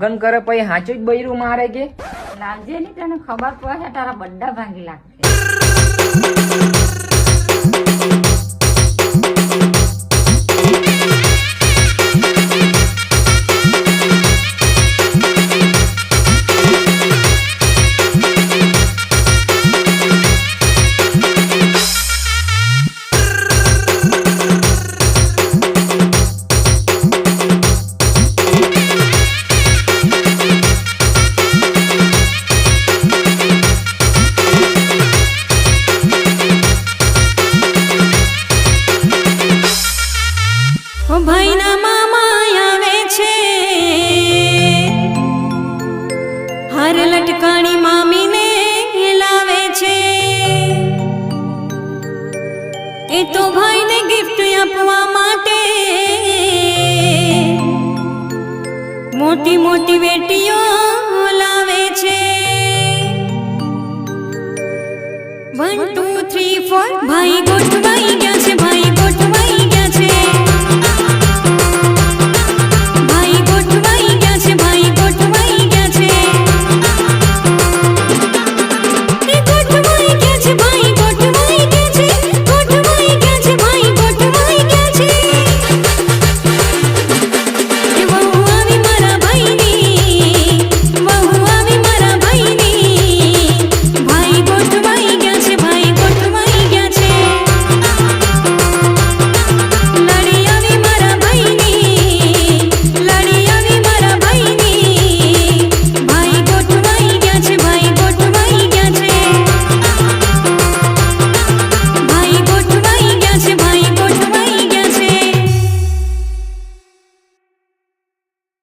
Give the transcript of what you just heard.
લગ્ન કરે પછી હાચું જ બૈરું મારે કે લાવજે ની તને ખબર પડે તારા બड्डा ભાંગી લાગશે। ભાઈના મામા આવે છે, હાર લટકાણી મામીને લાવે છે, એ તો ભાઈને ગિફ્ટ આપવા માટે મોટી મોટી વેટીઓ લાવે છે। 1 2 3 4 ભાઈ ગોઠવાઈ